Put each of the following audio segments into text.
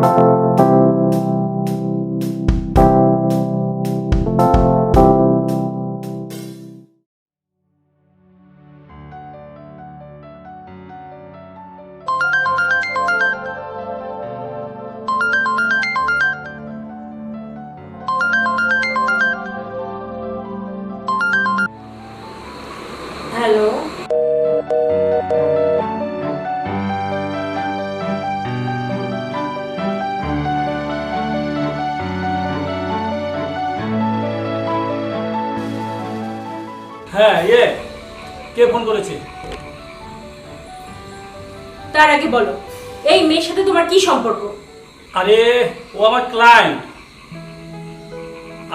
Hello, হ্যাঁ কে phone করেছে? তার আগে বলো এই মেয়ের সাথে তোমার কি সম্পর্ক? আরে ও আমার ক্লায়েন্ট।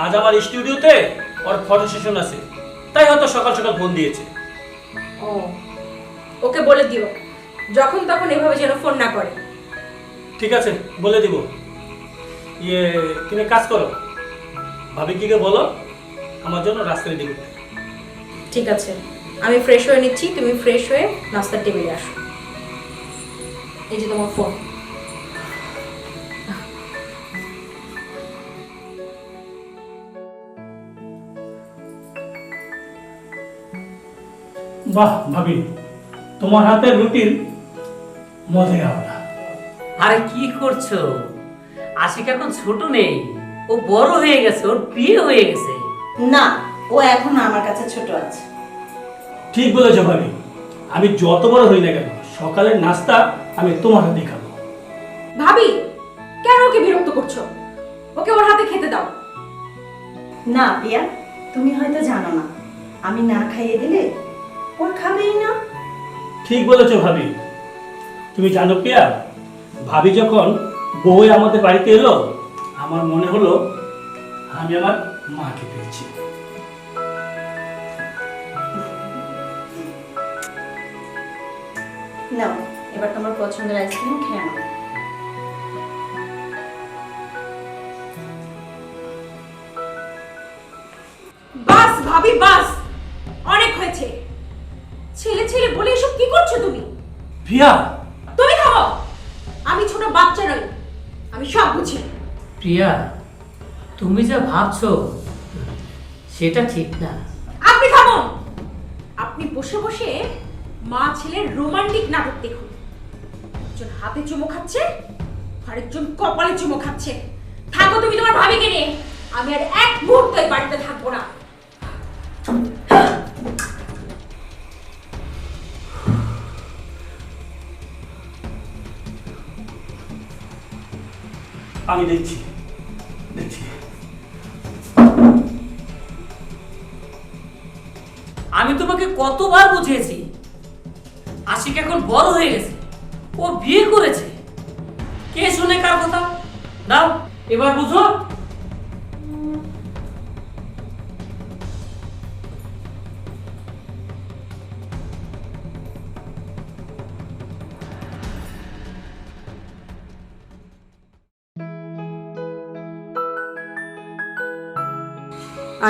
আজ আমার স্টুডিওতে ওর ফটো সেশন আছে, তাই হয়তো সকাল সকাল ফোন দিয়েছে। ও, ওকে বলে দিও যখন তখন এভাবে যেন ফোন না করে। ঠিক আছে, বলে দিব। তুমি কাজ করো, ভাবিকে বলো আমার জন্য রাস্তা রেডি করতে। ঠিক আছে, আমি ফ্রেশ হয়ে নিচ্ছি, তুমি ফ্রেশ হয়ে নাস্তার টেবিলে আসো। এই যে তোমার ফোন। বাহ ভাবি, তোমার হাতের রুটির মজাই আলাদা। আরে কি করছো? আশিক এখন ছোট নেই, ও বড় হয়ে গেছে, ওর বিয়ে হয়ে গেছে। না, ও এখন আমার কাছে ছোট আছে। ঠিক বলেছো ভাবি, আমি যত বড় হই না কেন সকালের নাস্তা আমি তোমার হাতে খাবো। ভাবি, কেন ওকে বিরক্ত করছো? ওকে ওর হাতে খেতে দাও। না পিয়া, তুমি হয়তো জানো না, আমি না খাইয়ে দিলে ওর খাবেই না। ঠিক বলেছো ভাবি। তুমি জানো পিয়া, ভাবি যখন বউ আমাদের বাড়িতে এলো আমার মনে হলো আমি আমার মাকে পেয়েছি। নাও, এবার তোমার পছন্দের আইসক্রিম খেয়ে নাও। বাস ভাবি, বাস, অনেক হয়েছে। ছেলে ছেলে বলে এসব কি করছো তুমি? প্রিয়া, তুমি খাও। আমি ছোট বাচ্চা নই, আমি সব বুঝি। প্রিয়া, তুমি যা ভাবছো সেটা ঠিক না। আপনি থামুন। আপনি বসে বসে মা ছেলের রোমান্টিক নাটক দেখুন। একজন হাতে চুমো খাচ্ছে, আরেকজন কপালে চুমো খাচ্ছে। থাকো তুমি তোমার ভাবিকে নিয়ে, আমি আর এক মুহূর্ত এই বাড়িতে থাকবো না। আমি দেখছি দেখছি। আমি তোমাকে কতবার বুঝিয়েছি, আশিক এখন বড় হয়ে গেছে, ও বিয়ে করেছে। কে শুনে কার কথা? দাও, এবার বুঝো।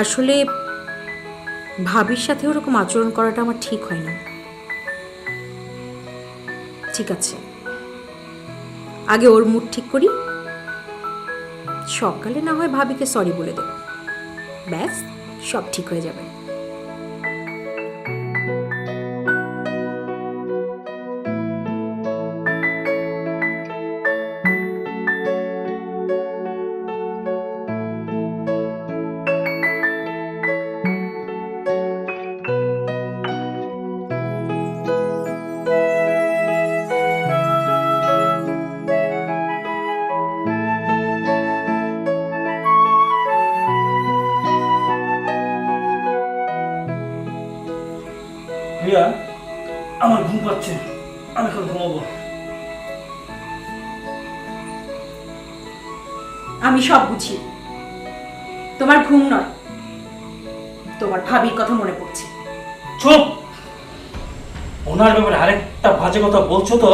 আসলে ভাবির সাথে ওরকম আচরণ করাটা আমার ঠিক হয় না। ঠিক আছে, আগে ওর মুড ঠিক করি, সকালে না হয় ভাবিকে সরি বলে দেব, ব্যাস সব ঠিক হয়ে যাবে। প্রিয়া, আমার ঘুম পাচ্ছে, আমি এখন ঘুমাবো। আমি সব বুঝি, তোমার ঘুম নয়, তোমার ভাবির কথা মনে পড়ছে। চুপ! ওনার ব্যাপারে আরেকটা বাজে কথা বলছো তো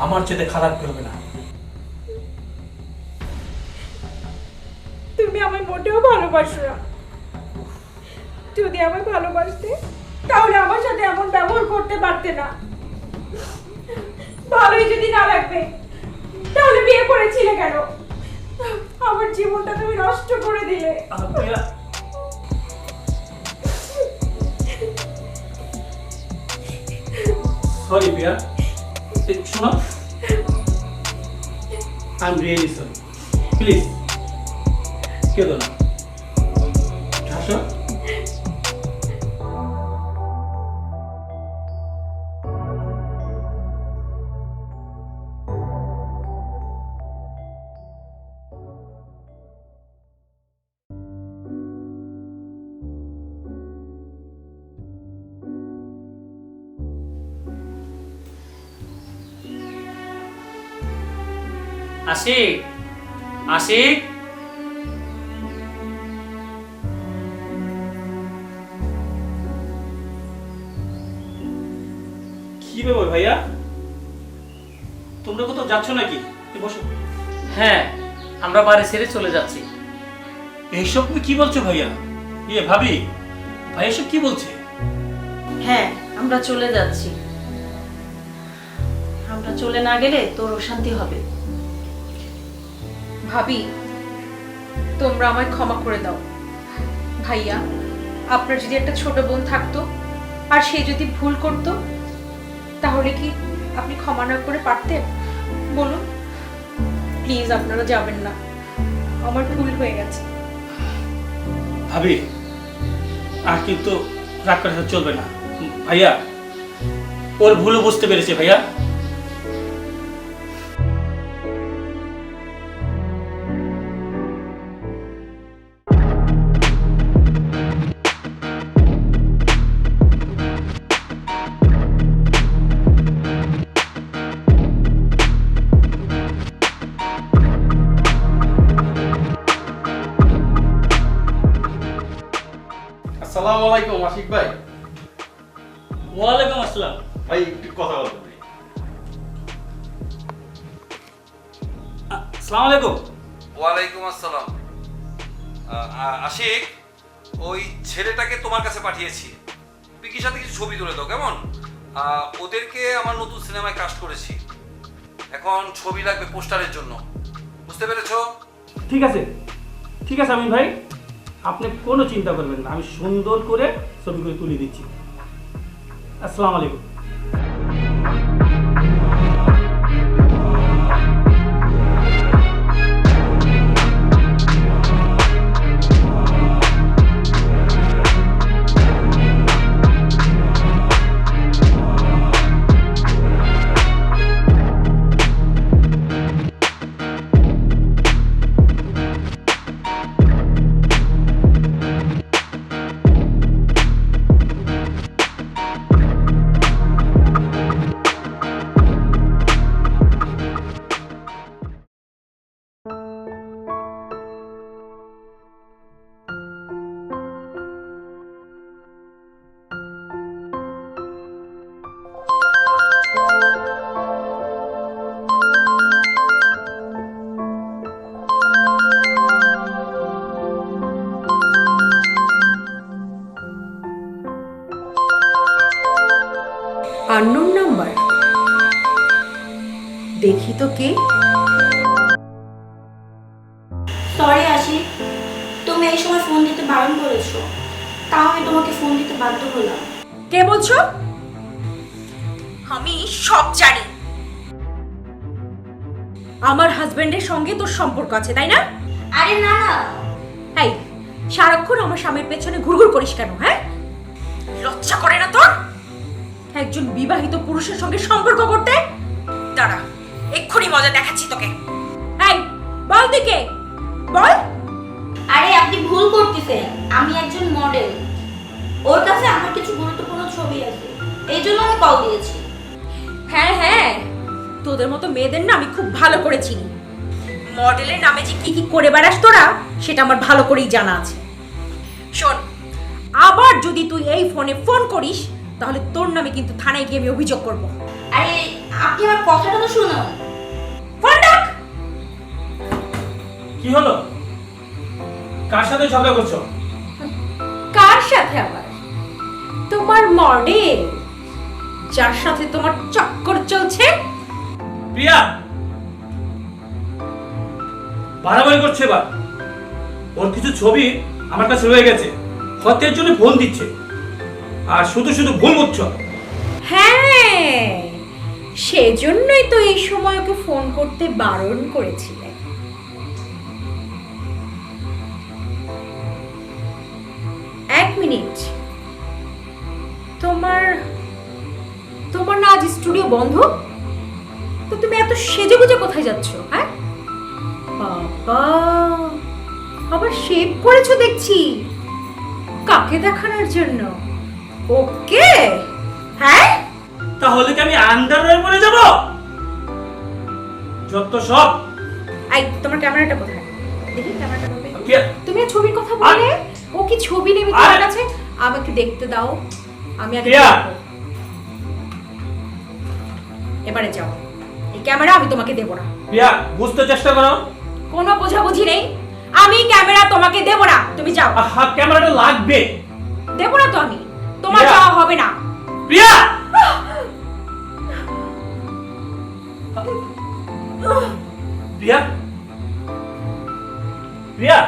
আমার চেয়ে খারাপ কি হবে না। তুমি আমায় মোটেও ভালোবাসো না। যদি আমায় ভালোবাসতে তাহলে আমার সাথে এমন ব্যবহার করতে পারতে না। ভালোই যদি না লাগবে তাহলে বিয়ে করে করেছিলে কেন? আমার জীবনটা তুমি নষ্ট করে দিলে। প্রিয়া, সরি প্রিয়া, শোনো, I am really sorry, please কেঁদো না, আসো। আশিক, আশিক, কি ব্যাপার ভাইয়া, তোমরা কোথাও যাচ্ছ নাকি? বসো। হ্যাঁ, আমরা বাড়ি ছেড়ে চলে যাচ্ছি। এইসব তুমি কি বলছো ভাইয়া? ভাবি, ভাই এসব কি বলছে? হ্যাঁ, আমরা চলে যাচ্ছি। আমরা চলে না গেলে তোর অশান্তি হবে। ভাবি, তোমরা আমায় ক্ষমা করে দাও। ভাইয়া, আপনার যদি একটা ছোট বোন থাকতো আর সে যদি ভুল করতো, তাহলে কি আপনি ক্ষমা না করে পারতেন? বলুন প্লিজ, আপনারা যাবেন না, আমার ভুল হয়ে গেছে। ভাবি, আর কিন্তু রাগ করা চলবে না। ভাইয়া ওর ভুলও বুঝতে পেরেছে ভাইয়া। আসসালামু আলাইকুম আশিক ভাই। ওয়ালাইকুম আসসালাম। ভাই একটু কথা বলতে পারি? আসসালামু আলাইকুম। ওয়ালাইকুম আসসালাম। আশিক, ওই ছেলেটাকে তোমার কাছে পাঠিয়েছি, পিকির সাথে কিছু ছবি তুলে দাও কেমন? ওদেরকে আমার নতুন সিনেমায় কাস্ট করেছি, এখন ছবি লাগবে পোস্টারের জন্য, বুঝতে পেরেছো? ঠিক আছে, ঠিক আছে আমিন ভাই, আপনি কোনো চিন্তা করবেন না, আমি সুন্দর করে ছবিগুলো তুলে দিচ্ছি। আসসালামু আলাইকুম। আননোন নাম্বার, দেখি তো কে। সরি আশিক, তুমি এই সময় ফোন দিতে বারণ করেছো, তাও আমি তোমাকে ফোন দিতে বাধ্য হলাম। কে বলছো? আমি সব জানি। আমার হাজবেন্ডের সঙ্গে তোর সম্পর্ক আছে, তাই না? আরে না না, এই, সারাক্ষণ আমার স্বামীর পেছনে ঘুরঘুর করিস কেন? হ্যাঁ, লজ্জা করে না তোর একজন বিবাহিত পুরুষের সঙ্গে সম্পর্ক করতে? দাঁড়া, এক্ষুনি মজা দেখাচ্ছি তোকে। এই, বল তুই কে, বল। আরে আপনি ভুল করতেছেন, আমি একজন মডেল, ওর কাছে আমার কিছু গুরুত্বপূর্ণ ছবি আছে, এই জন্য আমি কল দিয়েছি। হ্যাঁ হ্যাঁ, তোদের মতো মেয়েদের না আমি খুব ভালো করে চিনি। মডেলের নামে যে কি কি করে বেড়াস তোরা, সেটা আমার ভালো করেই জানা আছে। শোন, আবার যদি তুই এই ফোনে ফোন করিস, তাহলে তোর নামে কিন্তু থানায় গিয়ে আমি অভিযোগ করব। আরে আপনি আমার কথাটা তো শুনুন। ফোন রাখ। কি হলো? কার সাথে ঝগড়া করছো? কার সাথে আবার? তোমার মডেল, যার সাথে তোমার চক্কর চলছে। প্রিয়া, বাড়াবাড়ি করছে এবার। ওর কিছু ছবি আমার কাছে রয়ে গেছে, হয়তো এর জন্য ফোন দিচ্ছে, আর শুধু শুধু ভুল বুঝছো। হ্যাঁ, সেজন্যই তো এই সময় ওকে ফোন করতে বারণ করেছিলে। এক মিনিট, তোমার তোমার না আজ স্টুডিও বন্ধ? তো তুমি এত সেজে গুজে কোথায় যাচ্ছ? হ্যাঁ বাবা, আবার শেভ করেছো দেখছি, কাকে দেখানোর জন্য? ওকে, হ্যাঁ তাহলে কি আমি আন্ডারওয়্যার পরে যাব? যত সব। আই, তোমার ক্যামেরাটা কোথায়? দেখি ক্যামেরাটা কোথায়? কে- তুমি আর ছবির কথা বলে ও কি ছবি নেবে তোমার কাছে? আমাকে দেখতে দাও, আমি আগে প্রিয়া! দেখবো। এবারে যাও, এই ক্যামেরা আমি তোমাকে দেব না। প্রিয়া, বুঝতে চেষ্টা করো। কোনো বোঝাবুঝি নেই, আমি ক্যামেরা তোমাকে দেব না, তুমি যাও। হাত ক্যামেরাটা লাগবে। দেব না তো আমি, তোমার প্রিয়া! যাওয়া হবে না। প্রিয়া! প্রিয়া! প্রিয়া!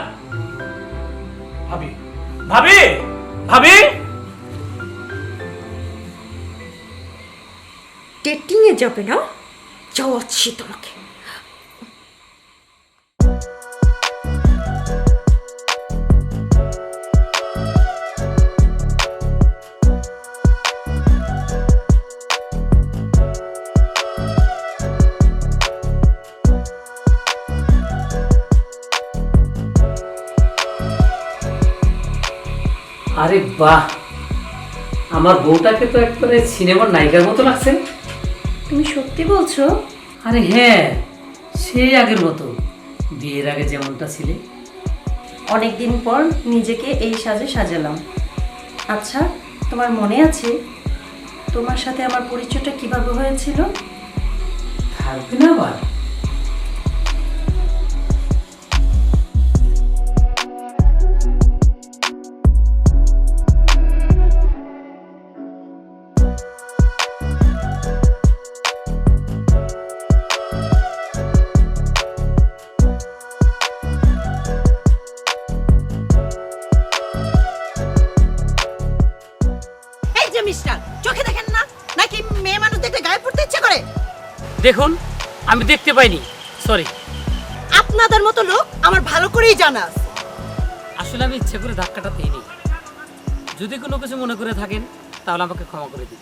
ভাবি, ভাবি, ভাবি! ডেটিং এ যাবে না? যাওয়াচ্ছি তোমাকে। আরে বাহ, আমার বউটাকে তো একবারে সিনেমার নায়িকার মতো লাগছে। তুমি সত্যি বলছো? আরে হ্যাঁ, সেই আগের মতো, বিয়ের আগে যেমনটা ছিলে। অনেকদিন পর নিজেকে এই সাজে সাজালাম। আচ্ছা, তোমার মনে আছে তোমার সাথে আমার পরিচয়টা কিভাবে হয়েছিল? থাকবে না আবার? এই যে মিস্টার, চোখে দেখেন না নাকি মেয়ে মানুষ দেখলে গায়ে পড়তে ইচ্ছে করে? দেখুন, আমি দেখতে পাইনি, সরি। আপনাদের মতো লোক আমার ভালো করেই জানা আছে। আসলে আমি ইচ্ছে করে ধাক্কাটা দিইনি। যদি কোনো কিছু মনে করে থাকেন তাহলে আমাকে ক্ষমা করে দিন।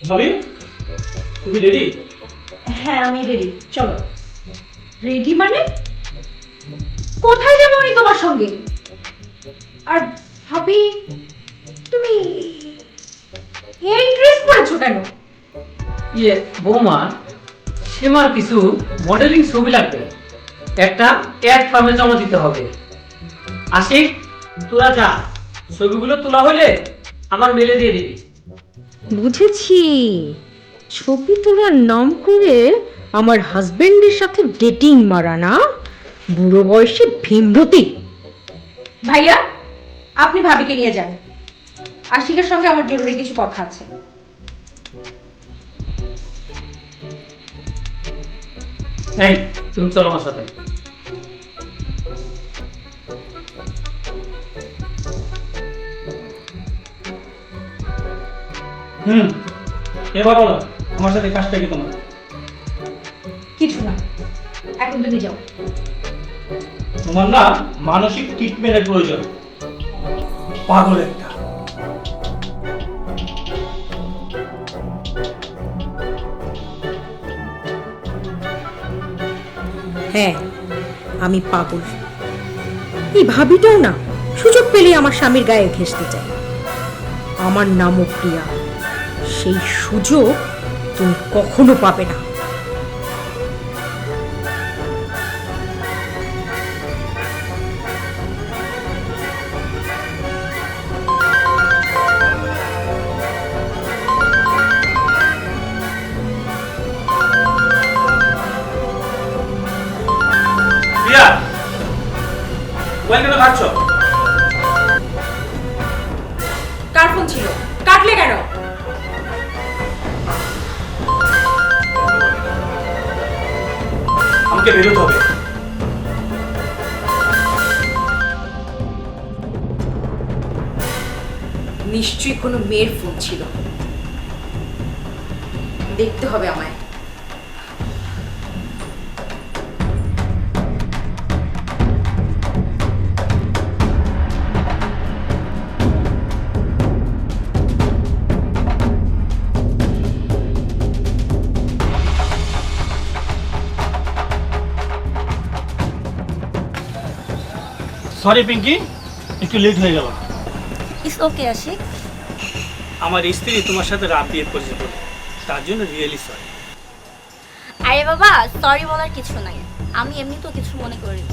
ভাবি, তুমি রেডি? হ্যাঁ, আমি রেডি, চলো। রেডি মানে? কোথায় যাবো আমি তোমার সঙ্গে? আর ভাবি, তুমি এই ড্রেস পরেছো কেন? ইয়ে বৌমা, সীমার কিছু মডেলিং ছবি লাগবে, একটা অ্যাড ফার্মে জমা দিতে হবে। আশিক, তোরা যা, ছবিগুলো তোলা হলে আমার মেলে দিয়ে দিবি। বুঝেছি, ছবি তোলার নাম করে আমার হাজবেন্ডের সাথে ডেটিং মারা না? বুড়ো বয়সে ভীমরতি। ভাইয়া, আপনি ভাবিকে নিয়ে যান, আশিকের সঙ্গে আমার জরুরি কিছু কথা আছে। এই, তুমি চলো আমার সাথে। এবার বলো, আমার সাথে কাজটা কি তোমার? কিছু না, এখন তুমি যাও। তোমার না মানসিক ট্রিটমেন্টের প্রয়োজন, পাগল একটা। হ্যাঁ, আমি পাগল। এই ভাবিটাও না সুযোগ পেলেই আমার স্বামীর গায়ে ঘেঁষতে চায়। আমার নামও প্রিয়া, সেই সুযোগ তুমি কখনো পাবে না। প্রিয়া, মোবাইল কেন কাটছো? কার ফোন ছিল? কাটলে কেন? আমাকে বেরোতে হবে। নিশ্চয়ই কোনো মেয়ের ফোন ছিল। দেখতে হবে আমায়। সরি পিঙ্কি, একটু লেট হয়ে গেল। It's okay Ashiq. আমার স্ত্রী তোমার সাথে রাত বিয়ে করেছে বলে, তার জন্য রিয়েলি সরি। আরে বাবা, সরি বলার কিছু নাই, আমি এমনি তো কিছু মনে করি।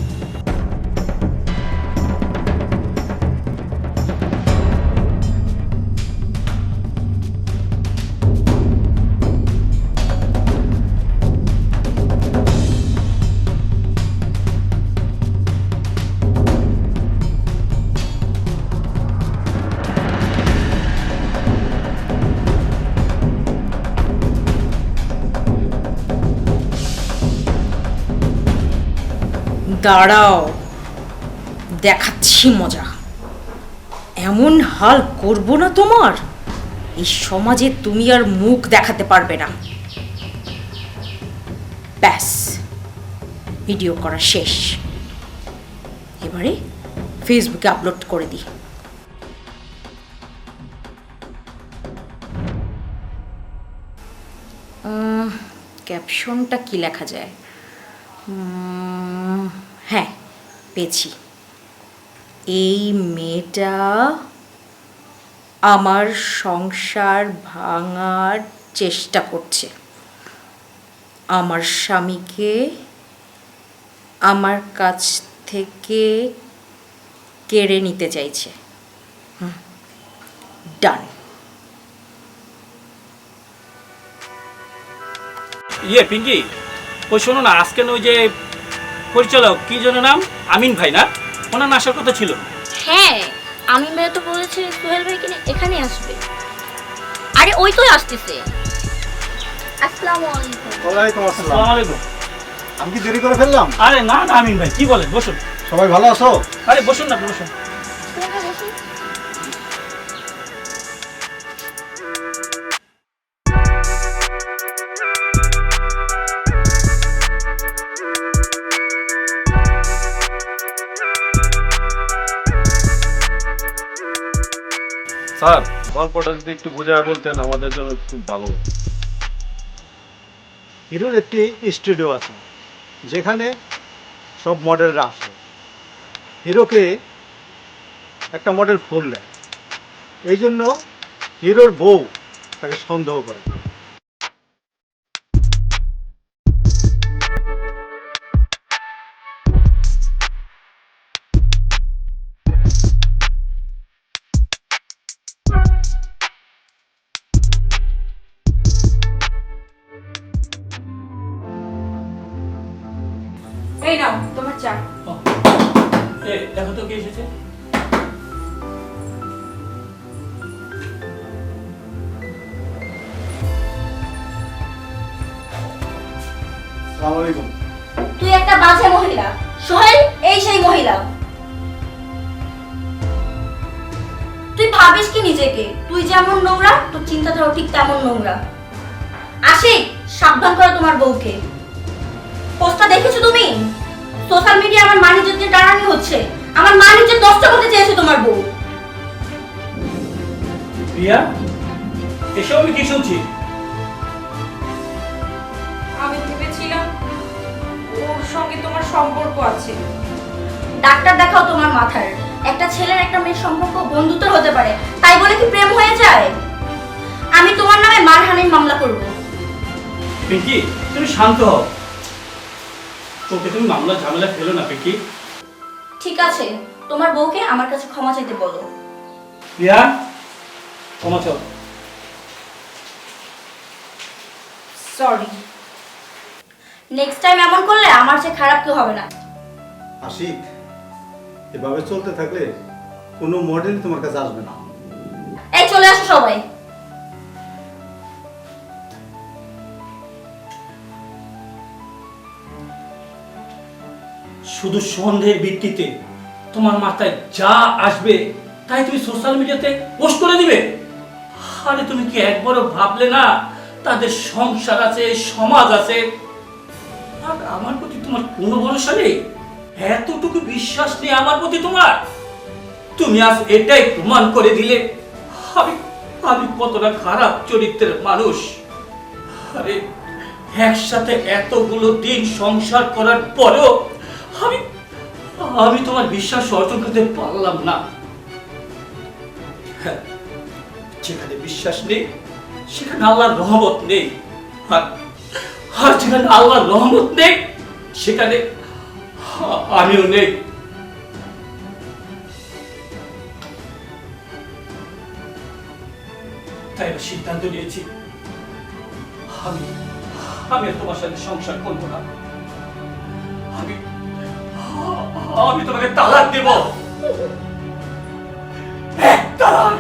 দাঁড়াও, দেখাচ্ছি মজা। এমন হাল করব না তোমার, এই সমাজে তুমি আর মুখ দেখাতে পারবে না। ব্যাস, ভিডিও করা শেষ। এবারে ফেসবুকে আপলোড করে দিই। ক্যাপশনটা কি লেখা যায়? হ্যাঁ, পেয়েছি। এই মেয়েটা আমার সংসার ভাঙার চেষ্টা করছে, আমার স্বামীকে আমার কাছ থেকে কেড়ে নিতে চাইছে। ডান। পিঙ্কি, ওই শোনো না, আজকে ওই যে পরিচালক কি যেন নাম, আমিন ভাই না, ওনার আসার কথা ছিল। হ্যাঁ, আমিন ভাই তো বলেছে সোহেল ভাই কিনে এখানে আসবে। আরে ওই তো আসতেছে। আসসালামু আলাইকুম। ওয়ালাইকুম আসসালাম। আসসালামু আলাইকুম। আমি কি দেরি করে ফেললাম? আরে না না আমিন ভাই, কি বলেন, বসুন। সবাই ভালো আছো? আরে বসুন না, বসুন। তোমরা বসো। স্যার, গল্পটা যদি একটু বুঝায় বলতেন আমাদের জন্য খুব ভালো হতো। হিরোর একটি স্টুডিও আছে যেখানে সব মডেলরা আসে। হিরোকে একটা মডেল ফোন দেয়, এই জন্য হিরোর বউ তাকে সন্দেহ করে। এই নাও তোমার চা। দেখো তো কে এসেছে। আসসালামু আলাইকুম। তুই একটা বাজে মহিলা। সোহেল এই সেই মহিলা। তুই ভাবিস কি নিজেকে? তুই যেমন নোংরা, তোর চিন্তাধারা ঠিক তেমন নোংরা। আশিক, সাবধান করো তোমার বউকে। পোস্টটা দেখেছো তুমি? সোশ্যাল মিডিয়া আমার মান ইজ্জত নিয়ে টানাটানি হচ্ছে। আমার মান ইজ্জত নষ্ট করতে চেয়েছে তোমার বউ। প্রিয়া, এসব আমি কি শুনছি? আমি ভেবেছিলাম ওর সঙ্গে তোমার সম্পর্ক আছে। ডাক্তার দেখাও তোমার মাথার। একটা ছেলের একটা মেয়ের সম্পর্ক বন্ধুত্ব হতে পারে, তাই বলে কি প্রেম হয়ে যায়? আমি তোমার নামে মানহানির মামলা করব। পিঙ্কি, তুমি শান্ত হও। তোকে তুমি মামলা ঝামেলা ফেলো না পিঙ্কি। ঠিক আছে, তোমার বউকে আমার কাছে ক্ষমা চাইতে বলো। প্রিয়া, ক্ষমা চাও। সরি। নেক্সট টাইম এমন করলে আমার চেয়ে খারাপ কেউ হবে না। আশিক, এভাবে চলতে থাকলে কোনো মডেল তোমার কাছে আসবে না। এই চলে আসো সবাই। শুধু সন্দেহের ভিত্তিতে তোমার মাথায় যা আসবে তাই তুমি সোশ্যাল মিডিয়াতে পোস্ট করে দিবে? আরে তুমি কি একবারও ভাবলে না তাদের সংসার আছে, সমাজ আছে? আর আমার প্রতি তোমার কোনো ভরসা নেই? এতটুকু বিশ্বাস নেই আমার প্রতি তোমার? তুমি আজ এটাই প্রমাণ করে দিলে আমি আমি কতটা খারাপ চরিত্রের মানুষ। আরে একসাথে এতগুলো দিন সংসার করার পরেও আমি আমি তোমার বিশ্বাস অর্জন করতে পারলাম না। হ্যাঁ, যেখানে বিশ্বাস নেই সেখানে আল্লাহর রহমত নেই, আর যেখানে আল্লাহর রহমত নেই সেখানে আমিও নেই। তাই আমি সিদ্ধান্ত নিয়েছি আমি আমি আর তোমার সাথে সংসার করবো না। আমি তোমাকে তালাক দেব, এক তালাক।